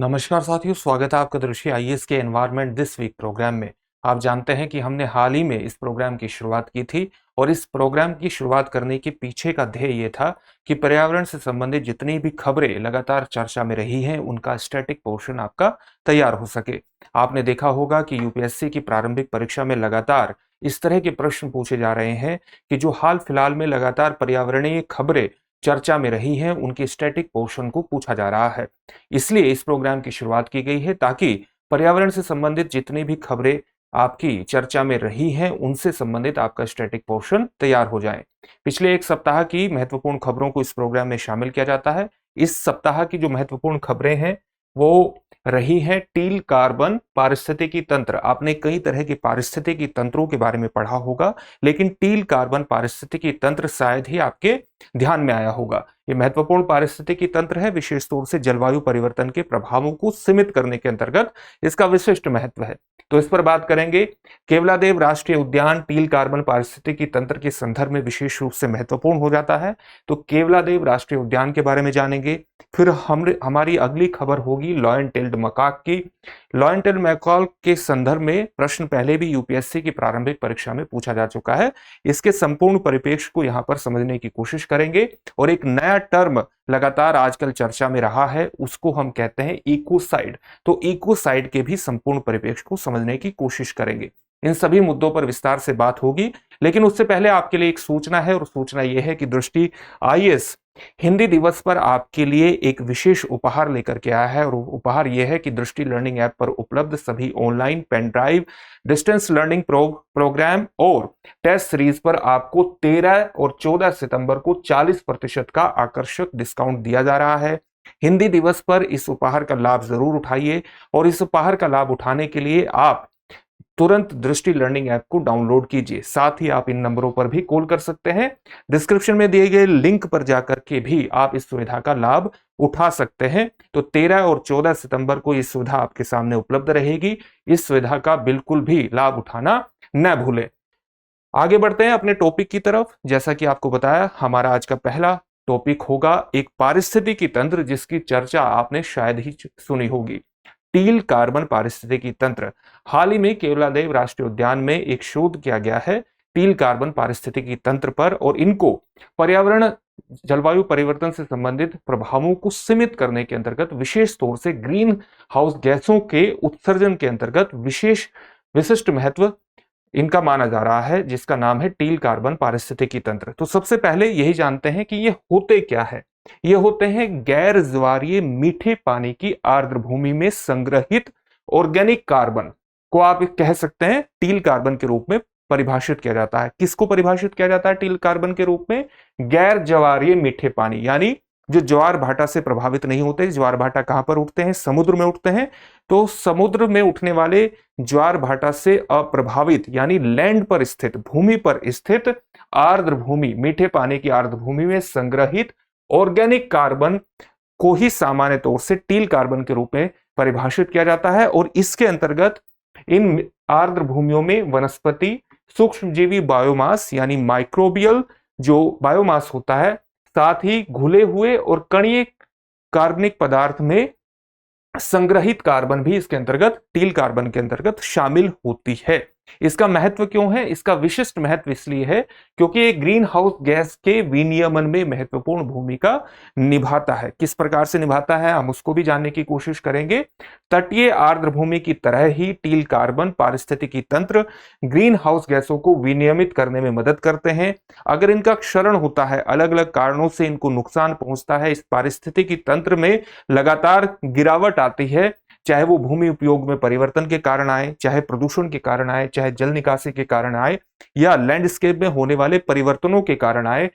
नमस्कार साथियों, स्वागत है आपका दृश्य आईएएस के एनवायरनमेंट दिस वीक प्रोग्राम में। आप जानते हैं कि हमने हाल ही में इस प्रोग्राम की शुरुआत की थी और इस प्रोग्राम की शुरुआत करने के पीछे का ध्येय ये था कि पर्यावरण से संबंधित जितनी भी खबरें लगातार चर्चा में रही हैं, उनका स्टैटिक पोर्शन आपका तैयार हो सके। आपने देखा होगा कि यूपीएससी की प्रारंभिक परीक्षा में लगातार इस तरह के प्रश्न पूछे जा रहे हैं कि जो हाल फिलहाल में लगातार पर्यावरणीय खबरें चर्चा में रही हैं, उनके स्टैटिक पोर्शन को पूछा जा रहा है। इसलिए इस प्रोग्राम की शुरुआत की गई है ताकि पर्यावरण से संबंधित जितनी भी खबरें आपकी चर्चा में रही हैं, उनसे संबंधित आपका स्टैटिक पोर्शन तैयार हो जाए। पिछले एक सप्ताह की महत्वपूर्ण खबरों को इस प्रोग्राम में शामिल किया जाता है। इस सप्ताह की जो महत्वपूर्ण खबरें हैं वो रही हैं टील कार्बन पारिस्थितिकी तंत्र। आपने कई तरह के पारिस्थितिकी तंत्रों के बारे में पढ़ा होगा, लेकिन टील कार्बन पारिस्थितिकी तंत्र शायद ही आपके ध्यान में आया होगा। ये महत्वपूर्ण पारिस्थितिकी तंत्र है, विशेष तौर से जलवायु परिवर्तन के प्रभावों को सीमित करने के अंतर्गत इसका विशिष्ट महत्व है। तो इस पर बात करेंगे। केवलादेव राष्ट्रीय उद्यान टील कार्बन पारिस्थितिकी तंत्र के संदर्भ में विशेष रूप से महत्वपूर्ण हो जाता है, तो केवलादेव राष्ट्रीय उद्यान के बारे में जानेंगे। फिर हमारी अगली खबर होगी लॉयन टेल्ड मकाक की। लॉयन टेल्ड मैकॉक के संदर्भ में प्रश्न पहले भी यूपीएससी की प्रारंभिक परीक्षा में पूछा जा चुका है। इसके संपूर्ण परिप्रेक्ष्य को यहाँ पर समझने की कोशिश करेंगे और एक नया टर्म लगातार आजकल चर्चा में रहा है, उसको हम कहते हैं इकोसाइड। तो इकोसाइड के भी संपूर्ण परिप्रेक्ष्य को समझने की कोशिश करेंगे। इन सभी मुद्दों पर विस्तार से बात होगी, लेकिन उससे पहले आपके लिए एक सूचना है और सूचना यह है कि दृष्टि आईएएस हिंदी दिवस पर आपके लिए एक विशेष उपहार लेकर के आया है और उपहार यह है कि दृष्टि लर्निंग ऐप पर उपलब्ध सभी online pen drive, distance learning program और टेस्ट सीरीज पर आपको 13 और 14 सितंबर को 40% का आकर्षक डिस्काउंट दिया जा रहा है। हिंदी दिवस पर इस उपहार का लाभ जरूर उठाइए और इस उपहार का लाभ उठाने के लिए आप तुरंत दृष्टि लर्निंग ऐप को डाउनलोड कीजिए। साथ ही आप इन नंबरों पर भी कॉल कर सकते हैं। डिस्क्रिप्शन में दिए गए लिंक पर जाकर के भी आप इस सुविधा का लाभ उठा सकते हैं। तो 13 और 14 सितंबर को ये सुविधा आपके सामने उपलब्ध रहेगी। इस सुविधा का बिल्कुल भी लाभ उठाना न भूलें। आगे बढ़ते हैं अपने टॉपिक की तरफ। जैसा कि आपको बताया, हमारा आज का पहला टॉपिक होगा एक पारिस्थितिकी तंत्र, जिसकी चर्चा आपने शायद ही सुनी होगी, टील कार्बन पारिस्थितिकी तंत्र। हाल ही में केवलादेव राष्ट्रीय उद्यान में एक शोध किया गया है टील कार्बन पारिस्थितिकी तंत्र पर और इनको पर्यावरण जलवायु परिवर्तन से संबंधित प्रभावों को सीमित करने के अंतर्गत, विशेष तौर से ग्रीन हाउस गैसों के उत्सर्जन के अंतर्गत विशिष्ट महत्व इनका माना जा रहा है, जिसका नाम है टील कार्बन पारिस्थितिकी तंत्र। तो सबसे पहले यही जानते हैं कि ये होते क्या है। ये होते हैं गैर ज्वारीय मीठे पानी की आर्द्र भूमि में संग्रहित ऑर्गेनिक कार्बन को आप कह सकते हैं टील कार्बन के रूप में परिभाषित किया जाता है। किसको परिभाषित किया जाता है टील कार्बन के रूप में? गैर ज्वारीय मीठे पानी, यानी जो ज्वार भाटा से प्रभावित नहीं होते। ज्वार भाटा कहां पर उठते हैं? समुद्र में उठते हैं। तो समुद्र में उठने वाले ज्वार भाटा से अप्रभावित, यानी लैंड पर स्थित, भूमि पर स्थित आर्द्र भूमि, मीठे पानी की आर्द्र भूमि में संग्रहित ऑर्गेनिक कार्बन को ही सामान्य तौर से टील कार्बन के रूप में परिभाषित किया जाता है। और इसके अंतर्गत इन आर्द्र भूमियों में वनस्पति, सूक्ष्मजीवी बायोमास यानी माइक्रोबियल जो बायोमास होता है, साथ ही घुले हुए और कणीय कार्बनिक पदार्थ में संग्रहित कार्बन भी इसके अंतर्गत, टील कार्बन के अंतर्गत शामिल होती है। इसका महत्व क्यों है? इसका विशिष्ट महत्व इसलिए है क्योंकि ये ग्रीन हाउस गैस के विनियमन में महत्वपूर्ण भूमिका निभाता है। किस प्रकार से निभाता है, हम उसको भी जानने की कोशिश करेंगे। तटीय आर्द्र भूमि की तरह ही टील कार्बन पारिस्थितिकी तंत्र ग्रीन हाउस गैसों को विनियमित करने में मदद करते हैं। अगर इनका क्षरण होता है, अलग अलग कारणों से इनको नुकसान पहुंचता है, इस पारिस्थितिकी तंत्र में लगातार गिरावट आती है, चाहे वो भूमि उपयोग में परिवर्तन के कारण आए, चाहे प्रदूषण के कारण आए, चाहे जल निकासी के कारण आए, या लैंडस्केप में होने वाले परिवर्तनों के कारण आए,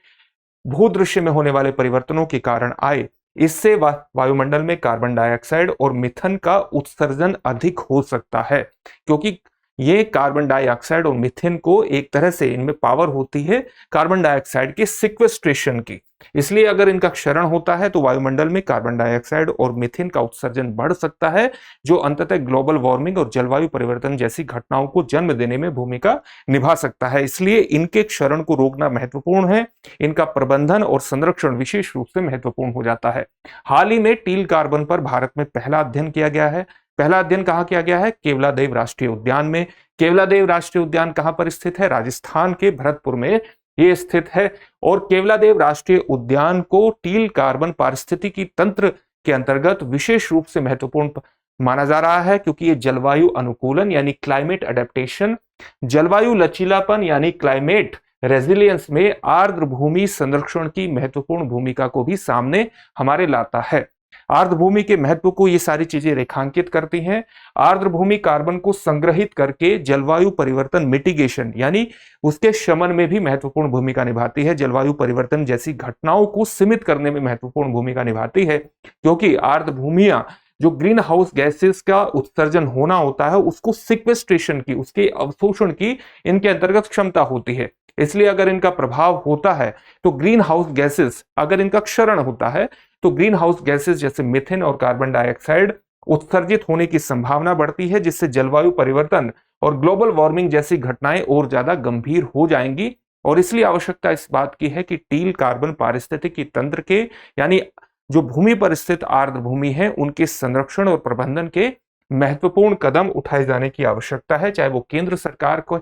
भूदृश्य में होने वाले परिवर्तनों के कारण आए, इससे वायुमंडल में कार्बन डाइऑक्साइड और मीथेन का उत्सर्जन अधिक हो सकता है। क्योंकि ये कार्बन डाइऑक्साइड और मीथेन को एक तरह से इनमें पावर होती है कार्बन डाइऑक्साइड के सिक्वेस्ट्रेशन की। इसलिए अगर इनका क्षरण होता है तो वायुमंडल में कार्बन डाइऑक्साइड और मीथेन का उत्सर्जन बढ़ सकता है, जो अंततः ग्लोबल वार्मिंग और जलवायु परिवर्तन जैसी घटनाओं को जन्म देने में भूमिका निभा सकता है। इसलिए इनके क्षरण को रोकना महत्वपूर्ण है, इनका प्रबंधन और संरक्षण विशेष रूप से महत्वपूर्ण हो जाता है। हाल ही में टील कार्बन पर भारत में पहला अध्ययन किया गया है। पहला अध्ययन कहाँ किया गया है? केवलादेव राष्ट्रीय उद्यान में। केवलादेव राष्ट्रीय उद्यान कहाँ पर स्थित है? राजस्थान के भरतपुर में ये स्थित है। और केवलादेव राष्ट्रीय उद्यान को टील कार्बन पारिस्थितिकी तंत्र के अंतर्गत विशेष रूप से महत्वपूर्ण माना जा रहा है, क्योंकि ये जलवायु अनुकूलन यानी क्लाइमेट अडेप्टेशन, जलवायु लचीलापन यानी क्लाइमेट रेजिलियंस में आर्द्र भूमि संरक्षण की महत्वपूर्ण भूमिका को भी सामने हमारे लाता है। आर्द्र भूमि के महत्व को ये सारी चीजें रेखांकित करती हैं। आर्द्र भूमि कार्बन को संग्रहित करके जलवायु परिवर्तन मिटिगेशन यानी उसके शमन में भी महत्वपूर्ण भूमिका निभाती है। जलवायु परिवर्तन जैसी घटनाओं को सीमित करने में महत्वपूर्ण भूमिका निभाती है, क्योंकि आर्द्र भूमियां जो ग्रीन हाउस गैसेस का उत्सर्जन होना होता है उसको सिक्वेस्ट्रेशन की, उसके अवशोषण की इनके अंतर्गत क्षमता होती है। इसलिए अगर इनका प्रभाव होता है तो ग्रीन हाउस गैसेस, अगर इनका क्षरण होता है तो ग्रीन हाउस गैसेस जैसे मीथेन और कार्बन डाइऑक्साइड उत्सर्जित होने की संभावना बढ़ती है, जिससे जलवायु परिवर्तन और ग्लोबल वार्मिंग जैसी घटनाएं और ज्यादा गंभीर हो जाएंगी। और इसलिए आवश्यकता इस बात की है कि टील कार्बन पारिस्थितिकी तंत्र के यानी जो भूमि पर स्थित आर्द्र भूमि है उनके संरक्षण और प्रबंधन के महत्वपूर्ण कदम उठाए जाने की आवश्यकता है, चाहे वो केंद्र सरकार को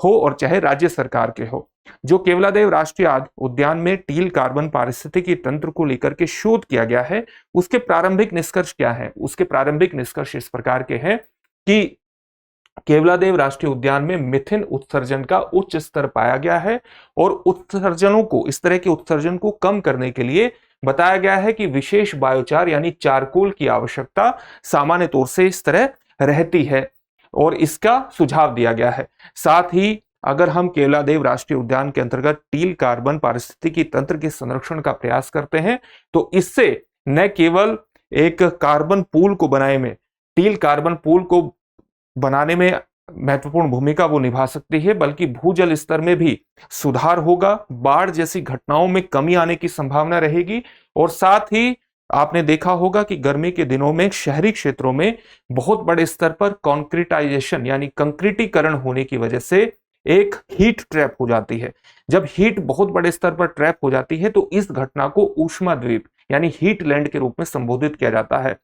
हो और चाहे राज्य सरकार के हो। जो केवलादेव राष्ट्रीय उद्यान में टील कार्बन पारिस्थितिकी तंत्र को लेकर के शोध किया गया है, उसके प्रारंभिक निष्कर्ष क्या है? उसके प्रारंभिक निष्कर्ष इस प्रकार के हैं कि केवलादेव राष्ट्रीय उद्यान में मीथेन उत्सर्जन का उच्च स्तर पाया गया है और उत्सर्जनों को, इस तरह के उत्सर्जन को कम करने के लिए बताया गया है कि विशेष बायोचार यानी चारकोल की आवश्यकता सामान्य तौर से इस तरह रहती है और इसका सुझाव दिया गया है। साथ ही अगर हम केवलादेव राष्ट्रीय उद्यान के अंतर्गत टील कार्बन पारिस्थितिकी तंत्र के संरक्षण का प्रयास करते हैं तो इससे न केवल एक कार्बन पूल को बनाने में, टील कार्बन पूल को बनाने में महत्वपूर्ण भूमिका वो निभा सकती है, बल्कि भूजल स्तर में भी सुधार होगा, बाढ़ जैसी घटनाओं में कमी आने की संभावना रहेगी। और साथ ही आपने देखा होगा कि गर्मी के दिनों में शहरी क्षेत्रों में बहुत बड़े स्तर पर कॉन्क्रीटाइजेशन यानी कंक्रीटीकरण होने की वजह से एक हीट ट्रैप हो जाती है। जब हीट बहुत बड़े स्तर पर ट्रैप हो जाती है तो इस घटना को ऊष्मा द्वीप यानी हीट लैंड के रूप में संबोधित किया जाता है।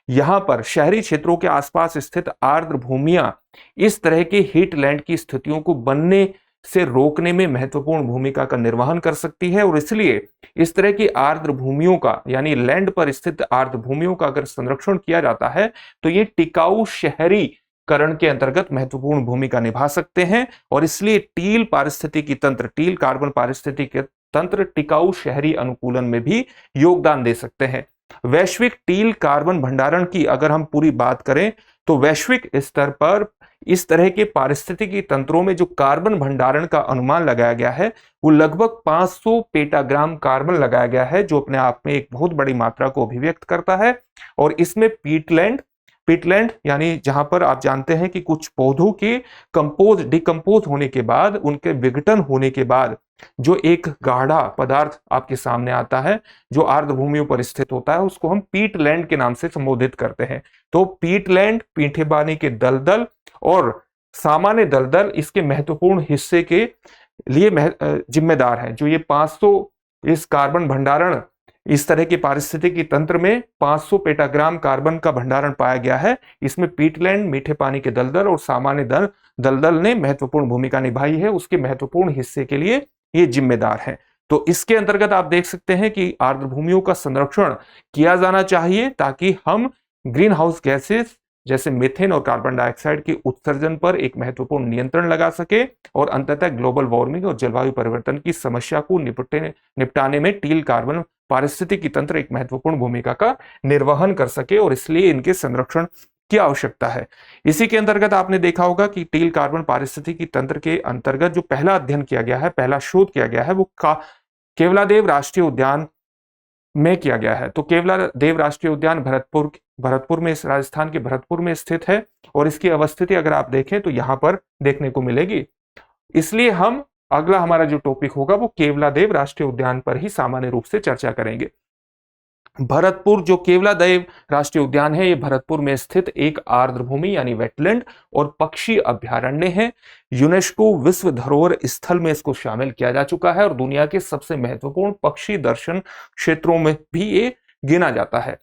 यहां पर शहरी क्षेत्रों के आसपास स्थित आर्द्र भूमियां इस तरह के हीट लैंड की स्थितियों को बनने से रोकने में महत्वपूर्ण भूमिका का निर्वहन कर सकती है। और इसलिए इस तरह की आर्द्र भूमियों का यानी लैंड पर स्थित आर्द्र भूमियों का अगर संरक्षण किया जाता है तो ये टिकाऊ शहरीकरण के अंतर्गत महत्वपूर्ण भूमिका निभा सकते हैं। और इसलिए टील पारिस्थितिकी तंत्र, टील कार्बन पारिस्थितिकी तंत्र टिकाऊ शहरी अनुकूलन में भी योगदान दे सकते हैं। वैश्विक टील कार्बन भंडारण की अगर हम पूरी बात करें तो वैश्विक स्तर पर इस तरह के पारिस्थितिकी तंत्रों में जो कार्बन भंडारण का अनुमान लगाया गया है वो लगभग 500 पेटाग्राम कार्बन लगाया गया है, जो अपने आप में एक बहुत बड़ी मात्रा को अभिव्यक्त करता है। और इसमें पीटलैंड यानी जहां पर आप जानते हैं कि कुछ पौधों के डिकम्पोज होने के बाद, उनके विघटन होने के बाद जो एक गाढ़ा पदार्थ आपके सामने आता है जो आर्द्र भूमियों पर स्थित होता है, उसको हम पीटलैंड के नाम से संबोधित करते हैं। तो पीटलैंड, पीठे पानी के दलदल और सामान्य दलदल इसके महत्वपूर्ण हिस्से के लिए जिम्मेदार है। जो ये 500 इस कार्बन भंडारण, इस तरह के पारिस्थितिकी तंत्र में 500 पेटाग्राम कार्बन का भंडारण पाया गया है, इसमें पीटलैंड, मीठे पानी के दलदल और सामान्य दलदल ने महत्वपूर्ण भूमिका निभाई है। उसके महत्वपूर्ण हिस्से के लिए ये जिम्मेदार है। तो इसके अंतर्गत आप देख सकते हैं कि आर्द्र भूमियों का संरक्षण किया जाना चाहिए ताकि हम ग्रीन हाउस गैसेस जैसे मीथेन और कार्बन डाइऑक्साइड के उत्सर्जन पर एक महत्वपूर्ण नियंत्रण लगा सके और अंततः ग्लोबल वार्मिंग और जलवायु परिवर्तन की समस्या को निपटाने में टील कार्बन पारिस्थितिकी तंत्र एक महत्वपूर्ण भूमिका का निर्वहन कर सके। और इसलिए इनके संरक्षण की आवश्यकता है। इसी के अंतर्गत आपने देखा होगा कि टील कार्बन पारिस्थितिकी तंत्र के अंतर्गत जो पहला अध्ययन किया गया है, पहला शोध किया गया है, वो केवलादेव राष्ट्रीय उद्यान में किया गया है। तो केवला देव राष्ट्रीय उद्यान भरतपुर में, राजस्थान के भरतपुर में स्थित है और इसकी अवस्थिति अगर आप देखें तो यहाँ पर देखने को मिलेगी। इसलिए हम अगला हमारा जो टॉपिक होगा वो केवलादेव राष्ट्रीय उद्यान पर ही सामान्य रूप से चर्चा करेंगे। भरतपुर जो केवलादेव राष्ट्रीय उद्यान है, ये भरतपुर में स्थित एक आर्द्रभूमि यानी वेटलैंड और पक्षी अभ्यारण्य है। यूनेस्को विश्व धरोहर स्थल में इसको शामिल किया जा चुका है और दुनिया के सबसे महत्वपूर्ण पक्षी दर्शन क्षेत्रों में भी ये गिना जाता है।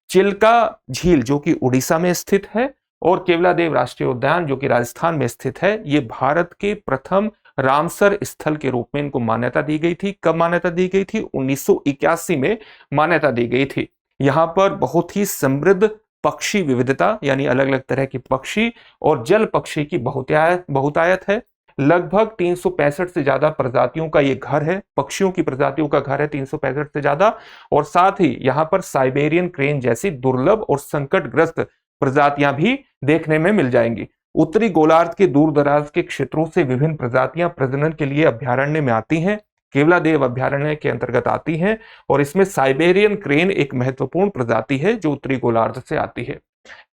चिल्का झील जो कि उड़ीसा में स्थित है और केवलादेव राष्ट्रीय उद्यान जो कि राजस्थान में स्थित है, ये भारत के प्रथम रामसर स्थल के रूप में इनको मान्यता दी गई थी। कब मान्यता दी गई थी? 1981 में मान्यता दी गई थी। यहाँ पर बहुत ही समृद्ध पक्षी विविधता यानी अलग अलग तरह के पक्षी और जल पक्षी की बहुतायत है। लगभग 365 से ज्यादा प्रजातियों का ये घर है, पक्षियों की प्रजातियों का घर है 365 से ज्यादा। और साथ ही यहाँ पर साइबेरियन क्रेन जैसी दुर्लभ और संकटग्रस्त प्रजातियां भी देखने में मिल जाएंगी। उत्तरी गोलार्ध के दूर दराज के क्षेत्रों से विभिन्न प्रजातियां प्रजनन के लिए अभ्यारण्य में आती हैं, केवलादेव अभ्यारण्य के अंतर्गत आती हैं और इसमें साइबेरियन क्रेन एक महत्वपूर्ण प्रजाति है जो उत्तरी गोलार्ध से आती है।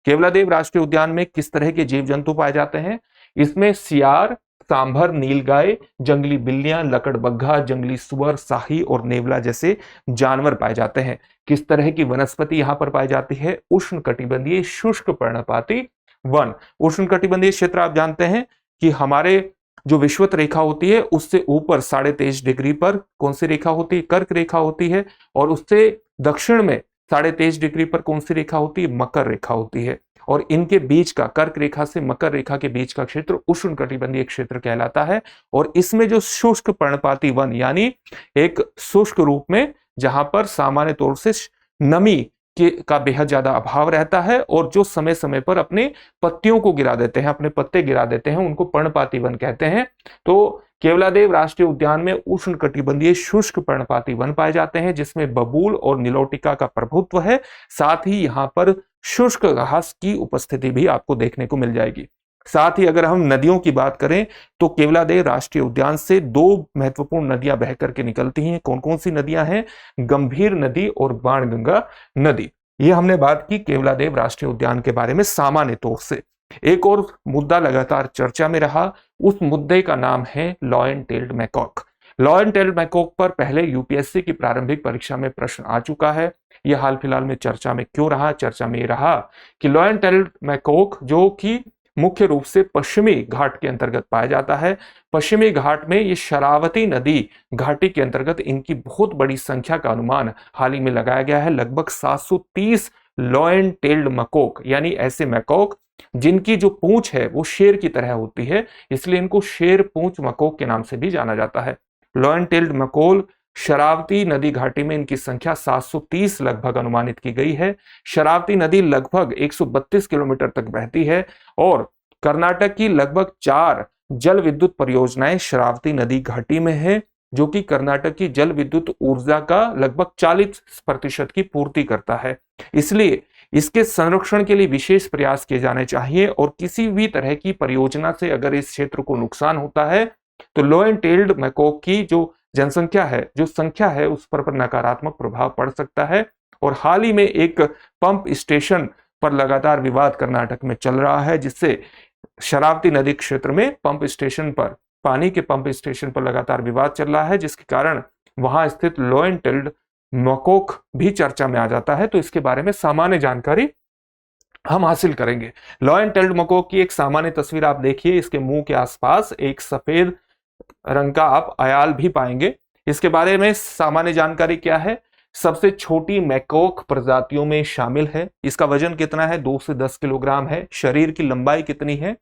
केवलादेव राष्ट्रीय उद्यान में किस तरह के जीव जंतु पाए जाते हैं? इसमें सियार, सांभर, नीलगाय, जंगली बिल्लियां, लकड़बग्घा, जंगली सुअर, शाही और नेवला जैसे जानवर पाए जाते हैं। किस तरह की वनस्पति यहाँ पर पाई जाती है? उष्णकटिबंधीय शुष्क पर्णपाती वन। उष्णकटिबंधीय क्षेत्र आप जानते हैं कि हमारे जो विषुवत रेखा होती है उससे ऊपर 23.5 डिग्री पर कौन सी रेखा होती है? कर्क रेखा होती है। और उससे दक्षिण में 23.5 डिग्री पर कौन सी रेखा होती है? मकर रेखा होती है। और इनके बीच का, कर्क रेखा से मकर रेखा के बीच का क्षेत्र उष्णकटिबंधीय क्षेत्र कहलाता है। और इसमें जो शुष्क पर्णपाती वन यानी एक शुष्क रूप में जहां पर सामान्य तौर से नमी का बेहद ज्यादा अभाव रहता है और जो समय समय पर अपने पत्तियों को गिरा देते हैं, अपने पत्ते गिरा देते हैं, उनको पर्णपाती वन कहते हैं। तो केवलादेव राष्ट्रीय उद्यान में उष्णकटिबंधीय शुष्क पर्णपाती वन पाए जाते हैं जिसमें बबूल और नीलोटिका का प्रभुत्व है। साथ ही यहाँ पर शुष्क घास की उपस्थिति भी आपको देखने को मिल जाएगी। साथ ही अगर हम नदियों की बात करें तो केवलादेव राष्ट्रीय उद्यान से 2 महत्वपूर्ण नदियां बह करके निकलती हैं। कौन कौन सी नदियां हैं? गंभीर नदी और बाणगंगा नदी। ये हमने बात की केवलादेव राष्ट्रीय उद्यान के बारे में सामान्य तौर से। एक और मुद्दा लगातार चर्चा में रहा, उस मुद्दे का नाम है lion tailed macaque. Lion tailed macaque पर पहले यूपीएससी की प्रारंभिक परीक्षा में प्रश्न आ चुका है। यह हाल फिलहाल में चर्चा में क्यों रहा? चर्चा में ये रहा कि लॉयन टेल्ड मैकॉक जो कि मुख्य रूप से पश्चिमी घाट के अंतर्गत पाया जाता है। पश्चिमी घाट में ये शरावती नदी घाटी के अंतर्गत इनकी बहुत बड़ी संख्या का अनुमान हाल ही में लगाया गया है। लगभग 730 लॉयन टेल्ड मैकॉक यानी ऐसे मैकॉक जिनकी जो पूंछ है वो शेर की तरह होती है, इसलिए इनको शेर पूंछ मैकॉक के नाम से भी जाना जाता है। लॉयन टेल्ड मैकॉक शरावती नदी घाटी में इनकी संख्या 730 लगभग अनुमानित की गई है। शरावती नदी लगभग 132 किलोमीटर तक बहती है और कर्नाटक की लगभग 4 जल विद्युत परियोजनाएं शरावती नदी घाटी में है जो कि कर्नाटक की जल विद्युत ऊर्जा का लगभग 40% की पूर्ति करता है। इसलिए इसके संरक्षण के लिए विशेष प्रयास किए जाने चाहिए और किसी भी तरह की परियोजना से अगर इस क्षेत्र को नुकसान होता है तो लॉयन टेल्ड मैकॉक की जो जनसंख्या है, जो संख्या है, उस पर नकारात्मक प्रभाव पड़ सकता है। और हाल ही में एक पंप स्टेशन पर लगातार विवाद कर्नाटक में चल रहा है जिससे शरावती नदी क्षेत्र में पंप स्टेशन पर, पानी के पंप स्टेशन पर लगातार विवाद चल रहा है जिसके कारण वहां स्थित लॉयन टेल्ड मैकॉक भी चर्चा में आ जाता है। तो इसके बारे में सामान्य जानकारी हम हासिल करेंगे। लॉयन टेल्ड मैकॉक की एक सामान्य तस्वीर आप देखिए, इसके मुंह के आसपास एक सफेद रंग का आप अयाल भी पाएंगे। इसके बारे में सामान्य जानकारी क्या है? सबसे छोटी मैकॉक प्रजातियों में शामिल है। इसका वजन कितना है? 2 से 10 किलोग्राम है। शरीर की लंबाई कितनी है?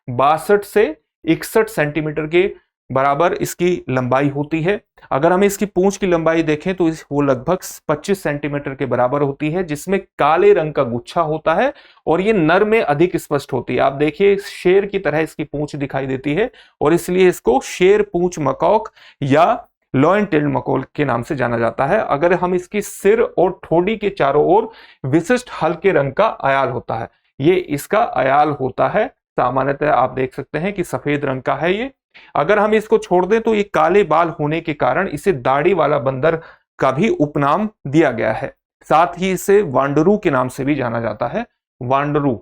62 से 61 सेंटीमीटर के बराबर इसकी लंबाई होती है। अगर हम इसकी पूंछ की लंबाई देखें तो वो लगभग 25 सेंटीमीटर के बराबर होती है जिसमें काले रंग का गुच्छा होता है और ये नर में अधिक स्पष्ट होती है। आप देखिए शेर की तरह इसकी पूंछ दिखाई देती है और इसलिए इसको शेर पूंछ मैकॉक या लॉयन टेल्ड मैकॉक के नाम से जाना जाता है। अगर हम इसकी सिर और ठोड़ी के चारों ओर विशिष्ट हल्के रंग का अयाल होता है, ये इसका अयाल होता है। सामान्यतः आप देख सकते हैं कि सफेद रंग का है ये। अगर हम इसको छोड़ दें तो ये काले बाल होने के कारण इसे दाढ़ी वाला बंदर का भी उपनाम दिया गया है। साथ ही इसे वांडरू के नाम से भी जाना जाता है। वांडरू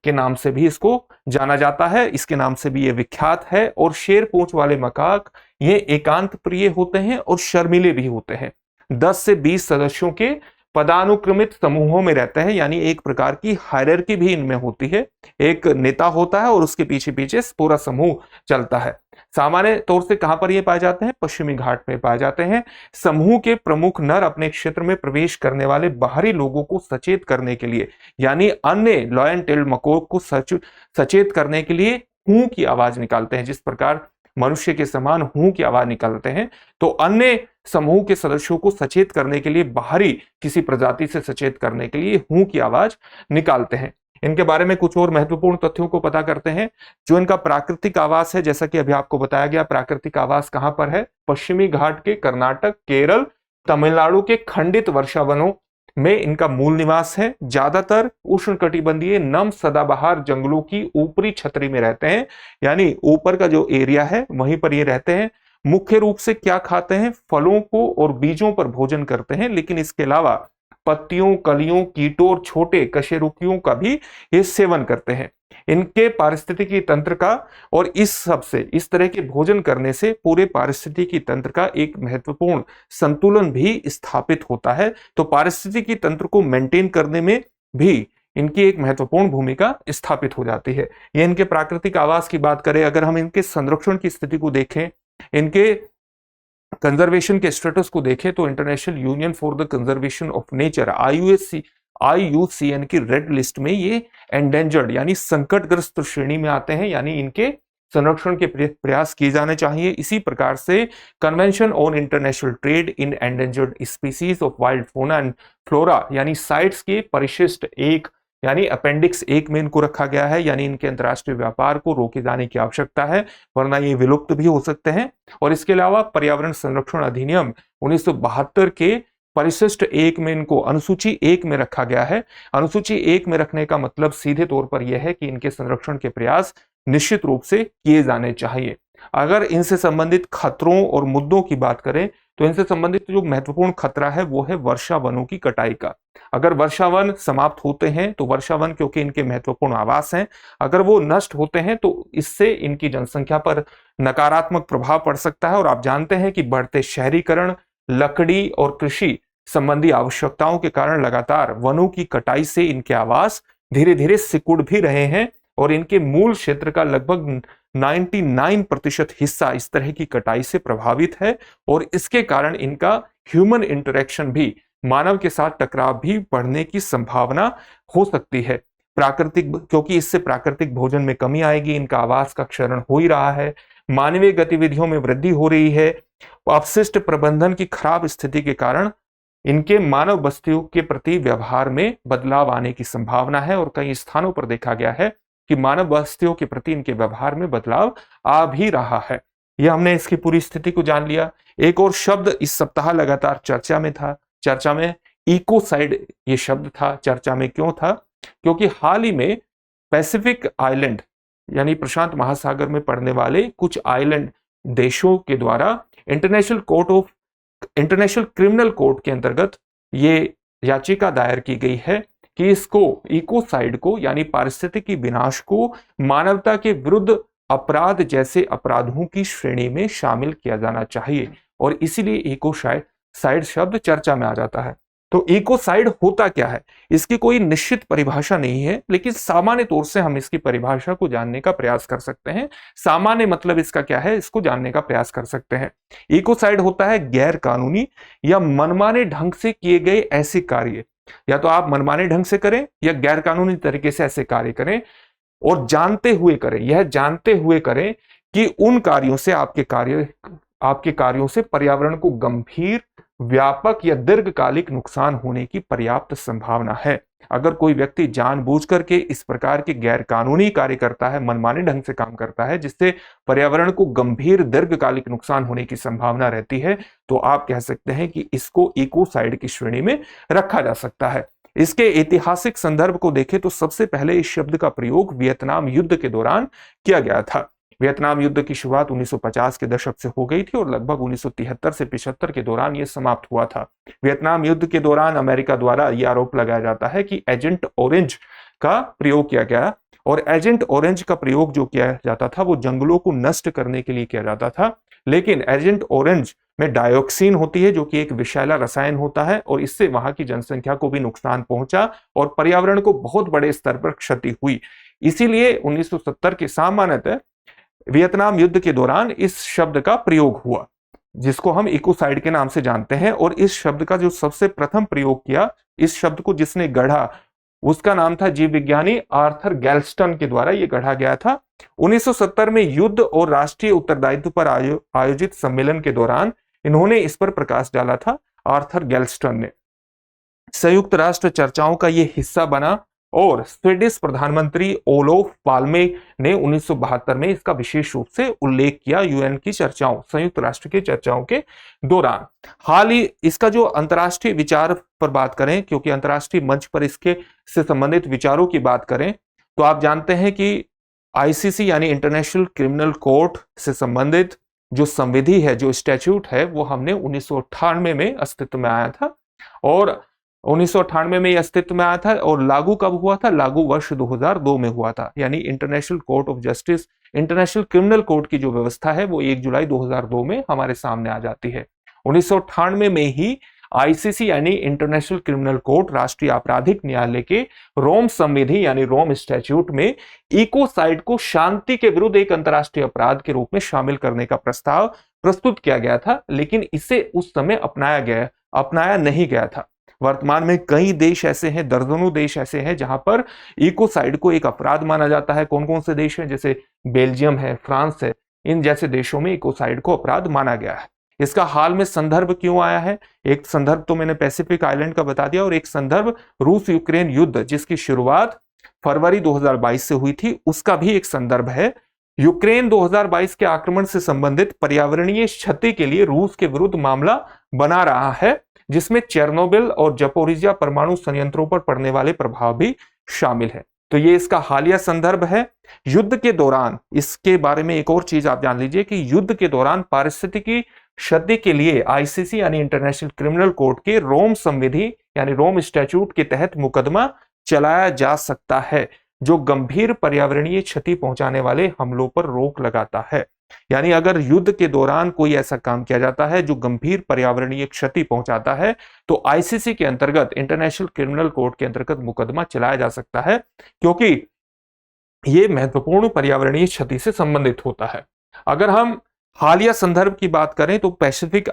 के नाम से भी इसको जाना जाता है, इसके नाम से भी ये विख्यात है। और शेर पूंछ वाले मकाक ये एकांत प्रिय होते हैं और शर्मीले भी होते हैं। 10 से 20 सदस्यों के पदानुक्रमित समूहों में रहते हैं, यानी एक प्रकार की हायरार्की भी इनमें होती है। एक नेता होता है और उसके पीछे पीछे पूरा समूह चलता है। सामान्य तौर से कहां पर ये पाए जाते हैं? पश्चिमी घाट में पाए जाते हैं। समूह के प्रमुख नर अपने क्षेत्र में प्रवेश करने वाले बाहरी लोगों को सचेत करने के लिए, यानी अन्य लॉयन टेल्ड मकोक को सचेत करने के लिए हूं की आवाज निकालते हैं। जिस प्रकार मनुष्य के समान हूं की आवाज निकालते हैं, तो अन्य समूह के सदस्यों को सचेत करने के लिए, बाहरी किसी प्रजाति से सचेत करने के लिए हूं की आवाज निकालते हैं। इनके बारे में कुछ और महत्वपूर्ण तथ्यों को पता करते हैं। जो इनका प्राकृतिक आवास है, जैसा कि अभी आपको बताया गया, प्राकृतिक आवास कहां पर है? पश्चिमी घाट के कर्नाटक, केरल, तमिलनाडु के खंडित वर्षा वनों में इनका मूल निवास है। ज्यादातर उष्णकटिबंधीय नम सदाबहार जंगलों की ऊपरी छतरी में रहते हैं, यानी ऊपर का जो एरिया है वहीं पर ये रहते हैं। मुख्य रूप से क्या खाते हैं? फलों को और बीजों पर भोजन करते हैं, लेकिन इसके अलावा पत्तियों, कलियों, कीटों और छोटे कशेरुकियों का भी ये सेवन करते हैं। इनके पारिस्थितिकी तंत्र का और इस सब से, इस तरह के भोजन करने से पूरे पारिस्थितिकी तंत्र का एक महत्वपूर्ण संतुलन भी स्थापित होता है। तो पारिस्थितिकी तंत्र को मेंटेन करने में भी इनकी एक महत्वपूर्ण भूमिका स्थापित हो जाती है। ये इनके प्राकृतिक आवास की बात करें, अगर हम इनके संरक्षण की स्थिति को देखें, इनके कंजर्वेशन के स्टेटस को देखें, तो international union for the conservation of nature IUCN की रेड लिस्ट में ये एंडेंजर्ड यानी संकटग्रस्त श्रेणी में आते हैं, यानी इनके संरक्षण के प्रयास किए जाने चाहिए। इसी प्रकार से convention on international trade in endangered species of wild fauna and flora यानी साइट्स के परिशिष्ट 1 यानी अपेंडिक्स 1 में इनको रखा गया है, यानी इनके अंतर्राष्ट्रीय व्यापार को रोके जाने की आवश्यकता है, वरना ये विलुप्त भी हो सकते हैं। और इसके अलावा पर्यावरण संरक्षण अधिनियम 1972 के परिशिष्ट 1 में इनको अनुसूची 1 में रखा गया है। अनुसूची 1 में रखने का मतलब सीधे तौर पर यह है कि इनके संरक्षण के प्रयास निश्चित रूप से किए जाने चाहिए। अगर इनसे संबंधित खतरों और मुद्दों की बात करें, तो इनसे संबंधित जो महत्वपूर्ण खतरा है वो है वर्षा वनों की कटाई का। अगर वर्षा वन समाप्त होते हैं, तो वर्षा वन क्योंकि इनके महत्वपूर्ण आवास हैं, अगर वो नष्ट होते हैं तो इससे इनकी जनसंख्या पर नकारात्मक प्रभाव पड़ सकता है। और आप जानते हैं कि बढ़ते शहरीकरण, लकड़ी और कृषि संबंधी आवश्यकताओं के कारण लगातार वनों की कटाई से इनके आवास धीरे धीरे सिकुड़ भी रहे हैं और इनके मूल क्षेत्र का लगभग 99% हिस्सा इस तरह की कटाई से प्रभावित है। और इसके कारण इनका ह्यूमन इंटरेक्शन भी, मानव के साथ टकराव भी बढ़ने की संभावना हो सकती है। क्योंकि इससे प्राकृतिक भोजन में कमी आएगी, इनका आवास का क्षरण हो ही रहा है, मानवीय गतिविधियों में वृद्धि हो रही है, अपशिष्ट प्रबंधन की खराब स्थिति के कारण इनके मानव बस्तियों के प्रति व्यवहार में बदलाव आने की संभावना है। और कई स्थानों पर देखा गया है कि मानव बस्तियों के प्रति इनके व्यवहार में बदलाव आ भी रहा है। यह हमने इसकी पूरी स्थिति को जान लिया। एक और शब्द इस सप्ताह लगातार चर्चा में था, चर्चा में इकोसाइड ये शब्द था। चर्चा में क्यों था? क्योंकि हाल ही में पैसिफिक आइलैंड यानी प्रशांत महासागर में पड़ने वाले कुछ आइलैंड देशों के द्वारा इंटरनेशनल क्रिमिनल कोर्ट के अंतर्गत ये याचिका दायर की गई है कि इसको इकोसाइड को यानी पारिस्थितिकी विनाश को मानवता के विरुद्ध अपराध जैसे अपराधों की श्रेणी में शामिल किया जाना चाहिए। और इसीलिए इकोसाइड शब्द चर्चा में आ जाता है। तो इकोसाइड होता क्या है? इसकी कोई निश्चित परिभाषा नहीं है, लेकिन सामान्य तौर से हम इसकी परिभाषा को जानने का प्रयास कर सकते हैं। सामान्य मतलब इसका क्या है, इसको जानने का प्रयास कर सकते हैं। इकोसाइड होता है गैर कानूनी या मनमाने ढंग से किए गए ऐसे कार्य, या तो आप मनमाने ढंग से करें या गैर कानूनी तरीके से ऐसे कार्य करें, और जानते हुए करें, यह जानते हुए करें कि उन कार्यों से आपके कार्यों से पर्यावरण को गंभीर, व्यापक या दीर्घकालिक नुकसान होने की पर्याप्त संभावना है। अगर कोई व्यक्ति जानबूझकर के इस प्रकार के गैर कानूनी कार्य करता है, मनमाने ढंग से काम करता है, जिससे पर्यावरण को गंभीर दीर्घकालिक नुकसान होने की संभावना रहती है, तो आप कह सकते हैं कि इसको इकोसाइड की श्रेणी में रखा जा सकता है। इसके ऐतिहासिक संदर्भ को देखें तो सबसे पहले इस शब्द का प्रयोग वियतनाम युद्ध के दौरान किया गया था। वियतनाम युद्ध की शुरुआत 1950 के दशक से हो गई थी और लगभग 1973 से 75 के दौरान यह समाप्त हुआ था। वियतनाम युद्ध के दौरान अमेरिका द्वारा यह आरोप लगाया जाता है कि एजेंट ऑरेंज का प्रयोग किया गया, और एजेंट ऑरेंज का प्रयोग जो किया जाता था वो जंगलों को नष्ट करने के लिए किया जाता था। लेकिन एजेंट ऑरेंज में डायोक्सिन होती है जो कि एक विषैला रसायन होता है, और इससे वहां की जनसंख्या को भी नुकसान पहुंचा और पर्यावरण को बहुत बड़े स्तर पर क्षति हुई। इसीलिए 1970 के सामान्यतः वियतनाम युद्ध के दौरान इस शब्द का प्रयोग हुआ, जिसको हम इकोसाइड के नाम से जानते हैं। और इस शब्द का जो सबसे प्रथम प्रयोग किया, इस शब्द को जिसने गढ़ा, उसका नाम था जीव विज्ञानी आर्थर गैल्स्टन के द्वारा यह गढ़ा गया था। 1970 में युद्ध और राष्ट्रीय उत्तरदायित्व पर आयोजित सम्मेलन के दौरान इन्होंने इस पर प्रकाश डाला था, आर्थर गैल्स्टन ने। संयुक्त राष्ट्र चर्चाओं का यह हिस्सा बना और स्वीडिश प्रधानमंत्री ओलोफ पाल्मे ने 1972 में इसका विशेष रूप से उल्लेख किया यूएन की चर्चाओं, संयुक्त राष्ट्र की चर्चाओं के दौरान। हाल ही इसका जो अंतर्राष्ट्रीय विचार पर बात करें, क्योंकि अंतर्राष्ट्रीय मंच पर इसके से संबंधित विचारों की बात करें, तो आप जानते हैं कि आईसीसी यानी इंटरनेशनल क्रिमिनल कोर्ट से संबंधित जो संविधि है, जो स्टैट्यूट है, वो हमने 1998 में अस्तित्व में आया था। और 1998 में यह अस्तित्व में आया था और लागू कब हुआ था? लागू वर्ष 2002 में हुआ था। यानी international court of justice, international criminal court की जो व्यवस्था है वो 1 जुलाई 2002 में हमारे सामने आ जाती है। 1998 में ही आईसीसी यानी इंटरनेशनल क्रिमिनल कोर्ट, राष्ट्रीय आपराधिक न्यायालय के रोम संविधि यानी रोम स्टैट्यूट में इकोसाइड को शांति के विरुद्ध एक अंतर्राष्ट्रीय अपराध के रूप में शामिल करने का प्रस्ताव प्रस्तुत किया गया था, लेकिन इसे उस समय अपनाया नहीं गया था। वर्तमान में कई देश ऐसे हैं, दर्जनों देश ऐसे हैं जहां पर इकोसाइड को एक अपराध माना जाता है। कौन कौन से देश हैं? जैसे बेल्जियम है, फ्रांस है, इन जैसे देशों में इकोसाइड को अपराध माना गया है। इसका हाल में संदर्भ क्यों आया है? एक संदर्भ तो मैंने पैसिफिक आइलैंड का बता दिया, और एक संदर्भ रूस यूक्रेन युद्ध जिसकी शुरुआत फरवरी 2022 से हुई थी, उसका भी एक संदर्भ है। यूक्रेन 2022 के आक्रमण से संबंधित पर्यावरणीय क्षति के लिए रूस के विरुद्ध मामला बना रहा है, जिसमें चेरनोबिल और जपोरिजिया परमाणु संयंत्रों पर पड़ने वाले प्रभाव भी शामिल है। तो ये इसका हालिया संदर्भ है। युद्ध के दौरान इसके बारे में एक और चीज आप जान लीजिए कि युद्ध के दौरान पारिस्थितिकी क्षति के लिए आईसीसी यानी इंटरनेशनल क्रिमिनल कोर्ट के रोम संविधि यानी रोम स्टैट्यूट के तहत मुकदमा चलाया जा सकता है, जो गंभीर पर्यावरणीय क्षति पहुंचाने वाले हमलों पर रोक लगाता है। यानी अगर युद्ध के दौरान कोई ऐसा काम किया जाता है जो गंभीर पर्यावरणीय क्षति पहुंचाता है, तो आईसीसी के अंतर्गत, इंटरनेशनल क्रिमिनल कोर्ट के अंतर्गत मुकदमा चलाया जा सकता है, क्योंकि यह महत्वपूर्ण पर्यावरणीय क्षति से संबंधित होता है। अगर हम हालिया संदर्भ की बात करें तो पैसिफिक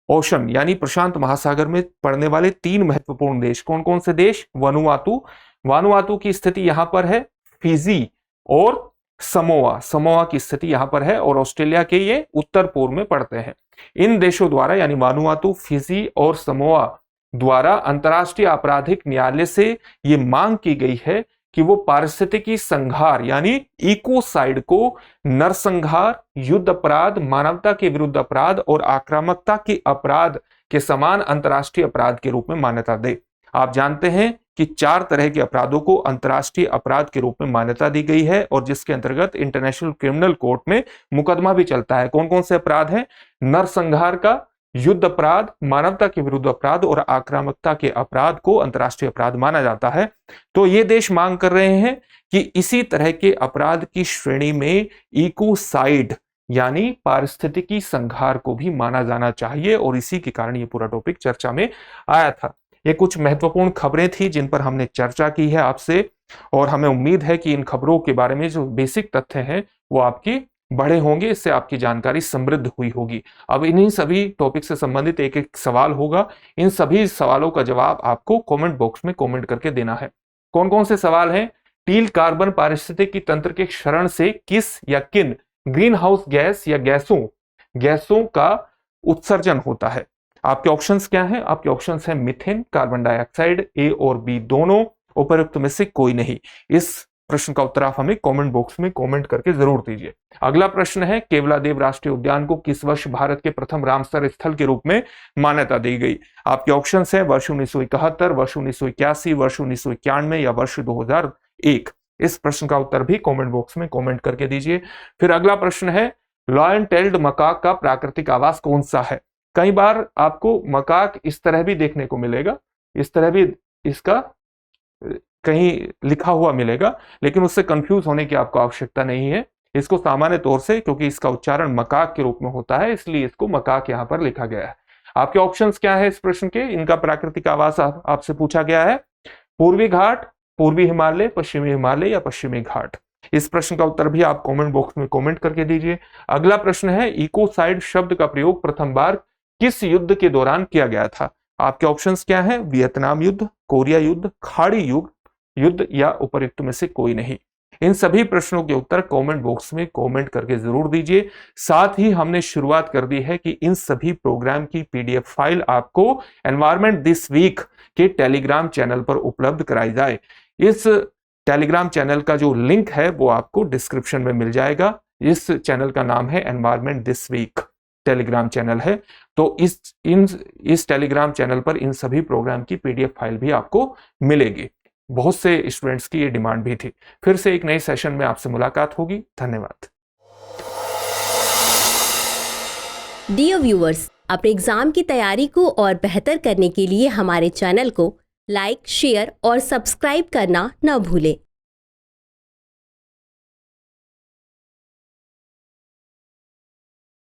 ओशन यानी प्रशांत महासागर में पड़ने वाले 3 महत्वपूर्ण देश, कौन कौन से देश? वानुआतू की स्थिति यहां पर है, फिजी और समोआ की स्थिति यहां पर है, और ऑस्ट्रेलिया के ये उत्तर पूर्व में पड़ते हैं। इन देशों द्वारा यानी वानुआतू, फिजी और समोआ द्वारा अंतर्राष्ट्रीय आपराधिक न्यायालय से ये मांग की गई है कि वो पारिस्थितिकी संहार यानी इकोसाइड को नरसंहार, युद्ध अपराध, मानवता के विरुद्ध अपराध और आक्रामकता के अपराध के समान अंतर्राष्ट्रीय अपराध के रूप में मान्यता दे। आप जानते हैं कि 4 तरह के अपराधों को अंतर्राष्ट्रीय अपराध के रूप में मान्यता दी गई है, और जिसके अंतर्गत इंटरनेशनल क्रिमिनल कोर्ट में मुकदमा भी चलता है। कौन कौन से अपराध हैं? नरसंहार का, युद्ध अपराध, मानवता के विरुद्ध अपराध और आक्रामकता के अपराध को अंतर्राष्ट्रीय अपराध माना जाता है। तो ये देश मांग कर रहे हैं कि इसी तरह के अपराध की श्रेणी में इकोसाइड यानी पारिस्थितिकी संहार को भी माना जाना चाहिए, और इसी के कारण ये पूरा टॉपिक चर्चा में आया था। ये कुछ महत्वपूर्ण खबरें थी जिन पर हमने चर्चा की है आपसे, और हमें उम्मीद है कि इन खबरों के बारे में जो बेसिक तथ्य हैं वो आपकी बढ़े होंगे, इससे आपकी जानकारी समृद्ध हुई होगी। अब इन्हीं सभी टॉपिक से संबंधित एक एक सवाल होगा, इन सभी सवालों का जवाब आपको कमेंट बॉक्स में कमेंट करके देना है। कौन कौन से सवाल हैं? टील कार्बन पारिस्थितिकी तंत्र के क्षरण से किस या किन ग्रीन हाउस गैस या गैसों का उत्सर्जन होता है? आपके ऑप्शंस क्या हैं? आपके ऑप्शंस हैं मिथेन, कार्बन डाइऑक्साइड, ए और बी दोनों, उपरोक्त में से कोई नहीं। इस प्रश्न का उत्तर आप हमें कमेंट बॉक्स में कमेंट करके जरूर दीजिए। अगला प्रश्न है, केवलादेव राष्ट्रीय उद्यान को किस वर्ष भारत के प्रथम रामसर स्थल के रूप में मान्यता दी गई? आपके ऑप्शंस हैं वर्ष 1971, वर्ष 1981, वर्ष 1991 या वर्ष 2001। इस प्रश्न का उत्तर भी कमेंट बॉक्स में कमेंट करके दीजिए। फिर अगला प्रश्न है, लॉयन टेल्ड मकाक का प्राकृतिक आवास कौन सा है? कई बार आपको मकाक इस तरह भी देखने को मिलेगा, इस तरह भी इसका कहीं लिखा हुआ मिलेगा, लेकिन उससे कंफ्यूज होने की आपको आवश्यकता नहीं है। इसको सामान्य तौर से, क्योंकि इसका उच्चारण मकाक के रूप में होता है, इसलिए इसको मकाक यहां पर लिखा गया है। आपके ऑप्शंस क्या है इस प्रश्न के? इनका प्राकृतिक आवास आपसे पूछा गया है, पूर्वी घाट, पूर्वी हिमालय, पश्चिमी हिमालय या पश्चिमी घाट। इस प्रश्न का उत्तर भी आप कमेंट बॉक्स में कमेंट करके दीजिए। अगला प्रश्न है, इकोसाइड शब्द का प्रयोग प्रथम बार किस युद्ध के दौरान किया गया था? आपके ऑप्शंस क्या हैं? वियतनाम युद्ध, कोरिया युद्ध, खाड़ी युद्ध या उपर्युक्त में से कोई नहीं। इन सभी प्रश्नों के उत्तर कमेंट बॉक्स में कमेंट करके जरूर दीजिए। साथ ही हमने शुरुआत कर दी है कि इन सभी प्रोग्राम की पीडीएफ फाइल आपको एनवायरमेंट दिस वीक के टेलीग्राम चैनल पर उपलब्ध कराई जाए। इस टेलीग्राम चैनल का जो लिंक है वो आपको डिस्क्रिप्शन में मिल जाएगा। इस चैनल का नाम है environment this week Telegram channel है। तो इस टेलीग्राम चैनल पर इन सभी प्रोग्राम की पीडीएफ फाइल भी आपको मिलेगी। बहुत से स्टूडेंट्स की ये डिमांड भी थी। फिर से एक नए सेशन में आपसे मुलाकात होगी। धन्यवाद। डियर व्यूअर्स, अपने एग्जाम की तैयारी को और बेहतर करने के लिए हमारे चैनल को लाइक, शेयर और सब्सक्राइब करना न भूलें।